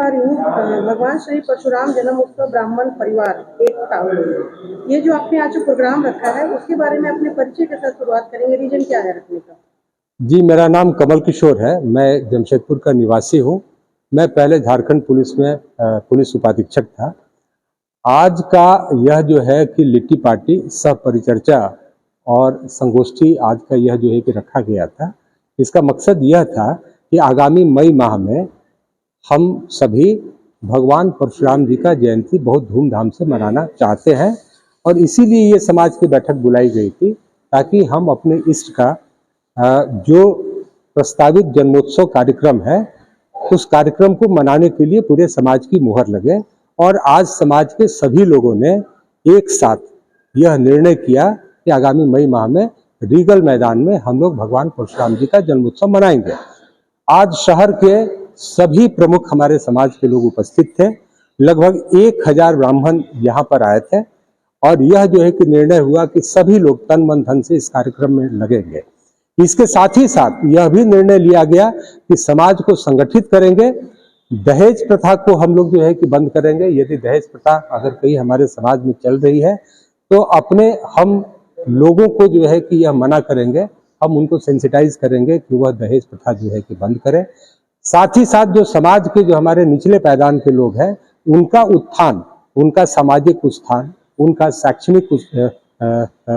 पा रही हूँ भगवान श्री परशुराम जन्म उत्सव ब्राह्मण परिवार एकता, ये जो आपने आज जो प्रोग्राम रखा है उसके बारे में अपने परिचय के साथ शुरुआत करेंगे। रीजन क्या है रखने का? जी, मेरा नाम कमल किशोर है। मैं जमशेदपुर का निवासी हूँ। मैं पहले झारखंड पुलिस में पुलिस उपाधीक्षक था। आज का यह जो है कि लिट्टी पार्टी सह परिचर्चा और संगोष्ठी आज का यह जो है कि रखा गया था। इसका मकसद यह था कि आगामी मई माह में हम सभी भगवान परशुराम जी का जयंती बहुत धूमधाम से मनाना चाहते हैं और इसीलिए ये समाज की बैठक बुलाई गई थी ताकि हम अपने इष्ट का जो प्रस्तावित जन्मोत्सव कार्यक्रम है उस कार्यक्रम को मनाने के लिए पूरे समाज की मुहर लगे। और आज समाज के सभी लोगों ने एक साथ यह निर्णय किया कि आगामी मई माह में रीगल मैदान में हम लोग भगवान परशुराम जी का जन्मोत्सव मनाएंगे। आज शहर के सभी प्रमुख हमारे समाज के लोग उपस्थित थे। लगभग 1000 ब्राह्मण यहाँ पर आए थे और यह जो है कि निर्णय हुआ कि सभी लोग तन मन धन से इस कार्यक्रम में लगेंगे। इसके साथ ही साथ यह भी निर्णय लिया गया कि समाज को संगठित करेंगे, दहेज प्रथा को हम लोग जो है कि बंद करेंगे। यदि दहेज प्रथा अगर कहीं हमारे समाज में चल रही है तो अपने हम लोगों को जो है कि यह मना करेंगे, हम उनको सेंसिटाइज करेंगे कि वह दहेज प्रथा जो है कि बंद करें। साथ ही साथ जो समाज के जो हमारे निचले पायदान के लोग हैं उनका उत्थान, उनका सामाजिक उत्थान, उनका शैक्षणिक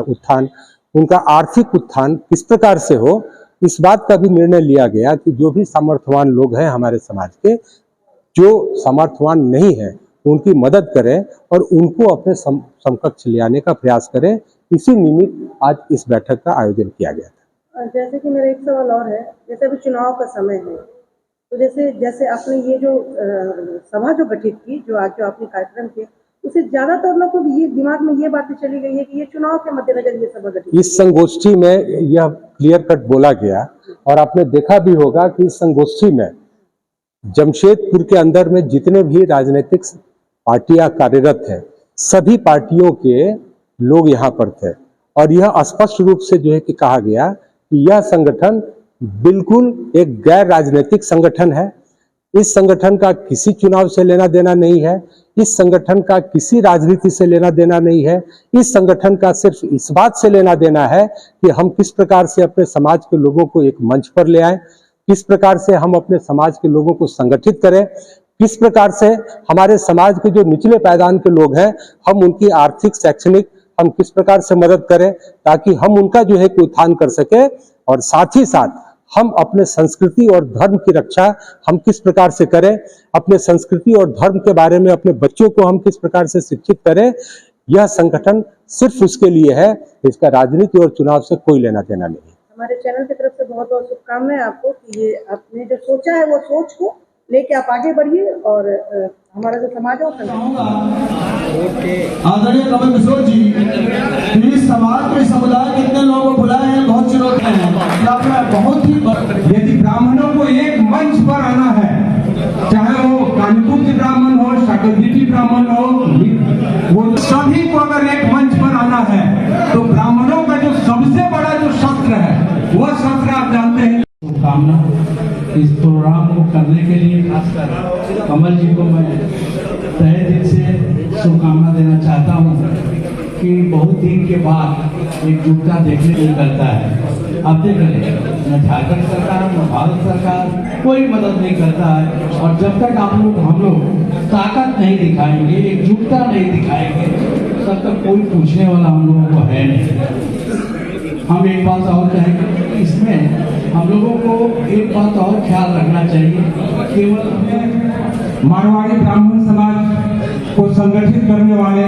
उत्थान, उनका आर्थिक उत्थान किस प्रकार से हो, इस बात का भी निर्णय लिया गया कि जो भी सामर्थ्यवान लोग हैं हमारे समाज के, जो सामर्थ्यवान नहीं है उनकी मदद करें और उनको अपने समकक्ष ले आने का प्रयास करें। इसी निमित्त आज इस बैठक का आयोजन किया गया था। जैसे कि मेरा एक सवाल और है, जैसे अभी चुनाव का समय है तो जैसे आपने ये जो सभा जो गठित की, जो आज जो आपने कार्यक्रम किया, उसे ज्यादातर लोग को ये दिमाग में ये बातें चली गई है कि ये चुनाव के मद्देनजर ये सभा गठित। इस संगोष्ठी में यह क्लियर कट बोला गया और आपने देखा भी होगा कि इस संगोष्ठी में जमशेदपुर के अंदर में जितने भी राजनीतिक पार्टियां कार्यरत हैं सभी पार्टियों के लोग यहाँ पर थे और यह स्पष्ट रूप से जो है कि कहा गया कि यह संगठन बिल्कुल एक गैर राजनीतिक संगठन है। इस संगठन का किसी चुनाव से लेना देना नहीं है, इस संगठन का किसी राजनीति से लेना देना नहीं है। इस संगठन का सिर्फ इस बात से लेना देना है कि हम किस प्रकार से अपने समाज के लोगों को एक मंच पर ले आए, किस प्रकार से हम अपने समाज के लोगों को संगठित करें, किस प्रकार से हमारे समाज के जो निचले पायदान के लोग हैं हम उनकी आर्थिक शैक्षणिक हम किस प्रकार से मदद करें ताकि हम उनका जो है कि उत्थान कर सके और साथ ही साथ हम अपने संस्कृति और धर्म की रक्षा हम किस प्रकार से करें, अपने संस्कृति और धर्म के बारे में अपने बच्चों को हम किस प्रकार से शिक्षित करें। यह संगठन सिर्फ उसके लिए है, इसका राजनीति और चुनाव से कोई लेना देना नहीं। हमारे चैनल की तरफ से बहुत बहुत शुभकामनाएं आपको कि ये आपने जो सोचा है वो सोच को लेके आप आगे बढ़िए और हमारा जो समाज है आदरणीय कमल किशोर जी, इस समाज में समुदाय कितने लोगों को बुलाए हैं, बहुत चुनौती है, बहुत ही। यदि ब्राह्मणों को एक मंच पर आना है, चाहे वो कानपुर के ब्राह्मण हो, शाकंभरी ब्राह्मण हो, वो सभी को अगर एक मंच पर आना है तो ब्राह्मणों का जो सबसे बड़ा जो शस्त्र है वह शस्त्र आप जानते हैं। कामना इस प्रोग्राम को करने के लिए खासकर कमल जी को मैं तहे दिल से शुभकामना देना चाहता हूँ कि बहुत दिन के बाद एकजुटता देखने को मिलता है। आप देख रहे हैं न झारखंड सरकार न भारत सरकार कोई मदद नहीं करता है और जब तक हम लोग ताकत नहीं दिखाएंगे, एकजुटता नहीं दिखाएंगे, तब तक कोई पूछने वाला हम लोगों को है नहीं। हम एक बात और कहेंगे, इसमें हम लोगों को एक बात और ख्याल रखना चाहिए, केवल हमें मारवाड़ी ब्राह्मण समाज को संगठित करने वाले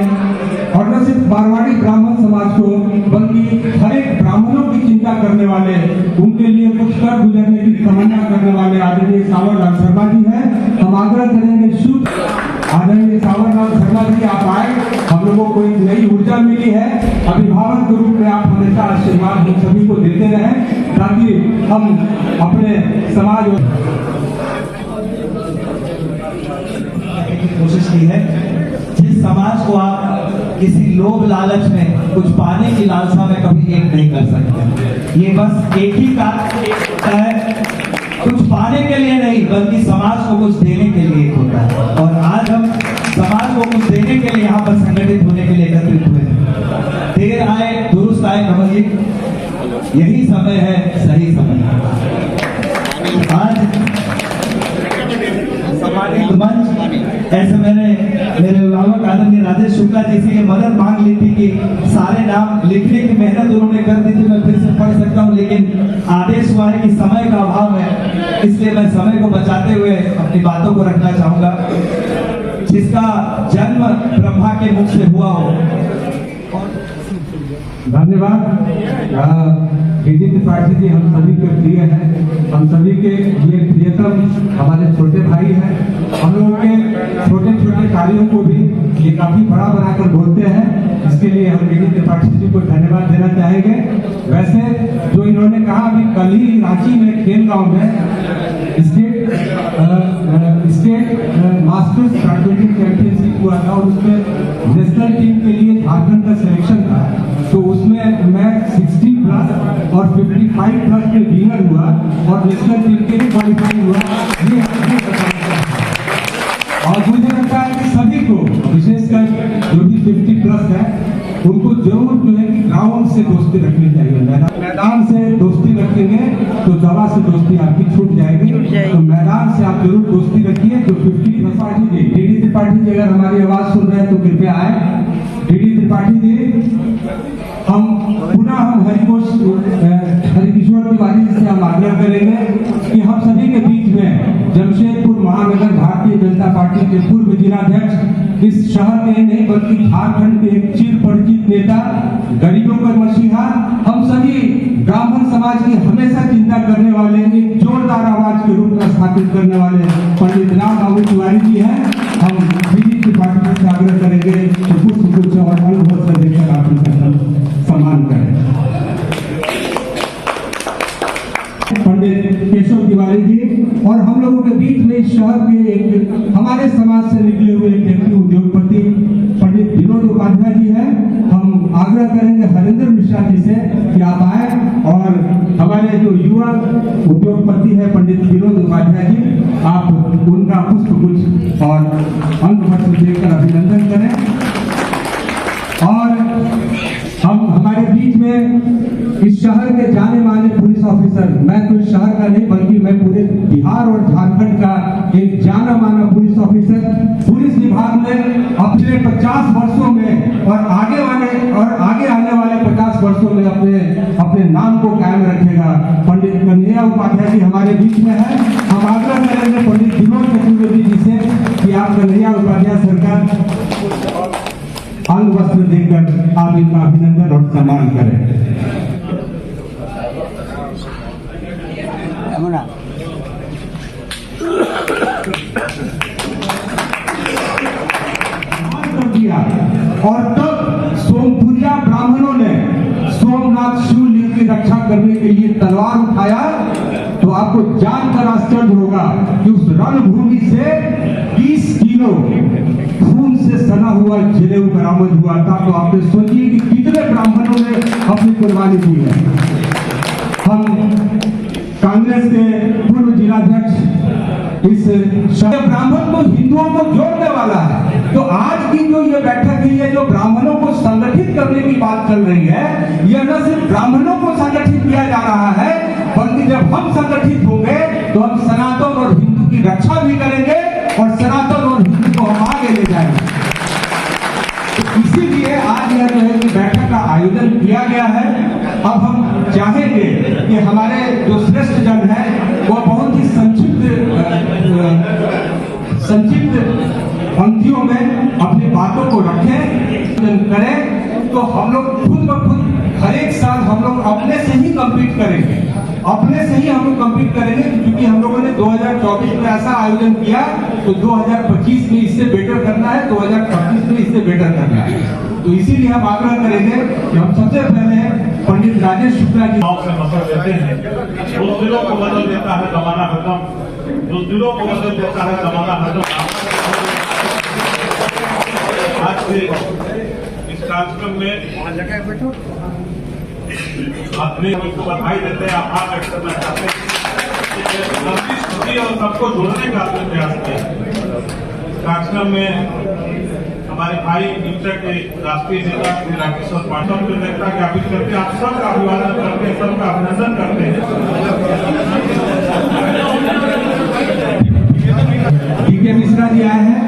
और न सिर्फ मारवाड़ी ब्राह्मण समाज को बल्कि हर एक ब्राह्मणों की चिंता करने वाले, उनके लिए कुछ कर गुजरने की तमन्ना करने वाले आदरणीय सावरलाल शर्मा जी हैं। हम आग्रह करेंगे शुद्ध आदरणीय सावरलाल शर्मा जी आप आए, हम लोगों को एक नई ऊर्जा मिली है। अभिभावक के रूप में आप हमेशा आशीर्वाद हम सभी को देते रहें ताकि हम अपने समाज की कोशिश की है। जिस समाज को आप किसी लोभ लालच में कुछ पाने की लालसा में कभी एक नहीं कर सकते, ये बस एक ही काम है कुछ पाने के लिए नहीं बल्कि समाज को कुछ देने के लिए होता है। और आज हम समाज को कुछ देने के लिए यहाँ पर संगठित होने के लिए एकत्रित हुए हैं। देर आए दुरुस्त आए कमल जी, यही समय है, सही समय। आज सम्मानित मंच ऐसे मैंने मेरे अभिभावक आदरणीय राजेश शुक्ला जी से मदद मांग ली थी कि सारे नाम लिखने की मेहनत उन्होंने कर दी थी, मैं फिर से पढ़ सकता हूँ, लेकिन आदेश हुआ है कि समय का अभाव है, इसलिए मैं समय को बचाते हुए अपनी बातों को रखना चाहूंगा। जिसका जन्म ब्रह्मा के मुख से हुआ हो। धन्यवाद। डीडी त्रिपाठी जी हम सभी के प्रिय हैं, हम सभी के लिए प्रियतम हमारे छोटे भाई हैं। हम लोगों के छोटे छोटे कार्यों को भी ये काफी बड़ा बनाकर बोलते हैं, इसके लिए हम डीडी त्रिपाठी जी को धन्यवाद देना चाहेंगे। वैसे जो इन्होंने कहा अभी कल ही रांची में खेल गांव में स्टेट मास्टर्स बैडमिंटन चैंपियनशिप हुआ था और उसमें नेशनल टीम के लिए झारखंड का सिलेक्शन था, तो उसमें मैं 60 प्लस और 55 प्लस में विनर हुआ और नेशनल टीम के लिए क्वालिफाई हुआ। ये और मुझे लगता है कि सभी को विशेषकर जो भी 50 प्लस है उनको जरूर जो है कि ग्राउंड से दोस्ती रखनी चाहिए। मैदान से दोस्ती रखेंगे तो दवा से दोस्ती आपकी छूट जाएगी, तो मैदान से आप जरूर दोस्ती रखिए। जो 50 त्रिपाठी जी, डीडी त्रिपाठी जी अगर हमारी आवाज सुन रहे हैं तो कृपया आए। डीडी त्रिपाठी जी हम हरिकिशोर तिवारी जी से हम आग्रह करेंगे कि हम सभी के बीच में जमशेदपुर महानगर भारतीय जनता पार्टी के पूर्व जिलाध्यक्ष, इस शहर के नहीं बल्कि झारखंड के एक चिर परिचित नेता, गरीबों का मसीहा, हम सभी ब्राह्मण समाज की हमेशा चिंता करने वाले, एक जोरदार आवाज के रूप में स्थापित करने वाले पंडित राम बाबू तिवारी जी हैं। हम डीडी त्रिपाठी से आग्रह करेंगे कि पुष्प और अनुभव देकर आप उनका सम्मान करें। पंडित केशव तिवारी जी और हम लोगों के बीच में इस शहर के एक हमारे समाज से निकले हुए एक व्यक्ति उद्योगपति पंडित विनोद उपाध्याय जी हैं। हम आग्रह करेंगे हरिंदर मिश्रा जी से कि आप आए और हमारे जो युवा उद्योगपति है पंडित विनोद उपाध्याय जी, आप उनका पुष्पगुच्छ और अंगपत्र देकर अभिनंदन करें। और हम हमारे बीच में इस शहर के जाने माने पुलिस ऑफिसर, मैं तो इस शहर का नहीं बल्कि मैं पूरे बिहार और झारखंड का एक जाना माना पुलिस ऑफिसर, पुलिस विभाग में पिछले 50 वर्षों में और आगे आने वाले 50 वर्षों में अपने नाम को कायम रखेगा। पंडित कन्हैया उपाध्याय जी हमारे बीच में है। हम आग्रह करेंगे पंडित विनोद चतुर्वेदी जी से कि आप कन्हैया उपाध्याय सरकार अंग वस्त्र देकर आप इनका अभिनंदन और सम्मान करें। और तब सोमपुरिया ब्राह्मणों ने सोमनाथ शिवलिंग की रक्षा करने के लिए तलवार उठाया, तो आपको जानकर आश्चर्य होगा कि उस रणभूमि से 20 किलो खून से सना हुआ जनेऊ बरामद हुआ था। तो आपने सोचिए कि कितने ब्राह्मणों ने अपनी कुर्बानी दी है। हम कांग्रेस के पूर्व जिलाध्यक्ष इस ब्राह्मण को हिंदुओं को जोड़ने वाला है, तो आज की जो ये बैठक हुई है, जो ब्राह्मणों को संगठित करने की बात चल रही है, यह न सिर्फ ब्राह्मणों को संगठित किया जा रहा है बल्कि जब हम संगठित होंगे तो हम सनातन और हिंदू की रक्षा भी करेंगे और सनातन और हिंदू को हम आगे ले जाएंगे। तो इसीलिए आज यह जो है कि बैठक का आयोजन किया गया है। अब हम चाहेंगे कि हमारे जो श्रेष्ठ जन है वो बहुत ही संक्षिप्त पंक्तियों में अपनी बातों को रखें करें, तो हम लोग खुद ब खुद हर एक साल हम लोग अपने से ही कम्पीट करेंगे, अपने से ही हम लोग कम्पीट करेंगे, क्योंकि हम लोगों ने 2024 में ऐसा आयोजन किया तो 2025 में इससे बेटर करना है, 2025 में इससे बेटर करना है। तो इसीलिए हम आग्रह करेंगे कि हम सबसे पहले पंडित राजेश शुक्ला जी देते हैं, उस दिलों को बदल देता है जमाना खत्म, उस दिलों को बदल देता है जमाना खत्म। आज से इस कार्यक्रम में अपने बधाई देते हैं, आभार व्यक्त करना चाहते हैं। लंबी स्थिति और सबको जोड़ने का आपने प्रयास किया। कार्यक्रम में हमारे भाई यूचक के राष्ट्रीय नेता श्री राकेश्वर पाठक के नेता ज्ञापित करके आप सबका अभिवादन करते हैं, सबका अभिनंदन करते हैं। डीके मिश्रा जी आए हैं,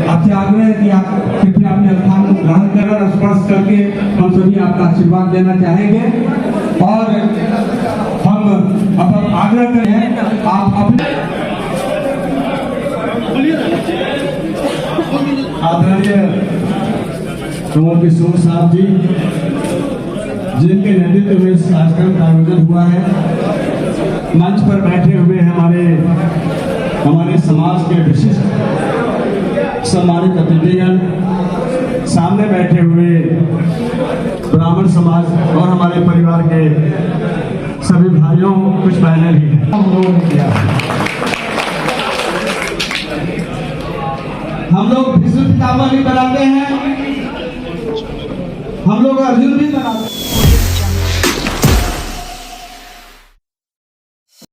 आपसे आग्रह है कि आप कृपया अपने स्थान को ग्रहण कर और स्पर्श करके हम सभी आपका आशीर्वाद देना चाहेंगे। और हम अब आग्रह करें हैं आप अपने आदरणीय कमल किशोर साहब जी, जिनके नेतृत्व में इस कार्यक्रम का आयोजन हुआ है, मंच पर बैठे हुए हमारे समाज के विशिष्ट सम्मानित अतिथिगण, सामने बैठे हुए ब्राह्मण समाज और हमारे परिवार के सभी भाइयों, कुछ बहनें भी हैं। हम लोग भीष्म पितामह भी बनाते हैं, हम लोग अर्जुन भी बनाते हैं।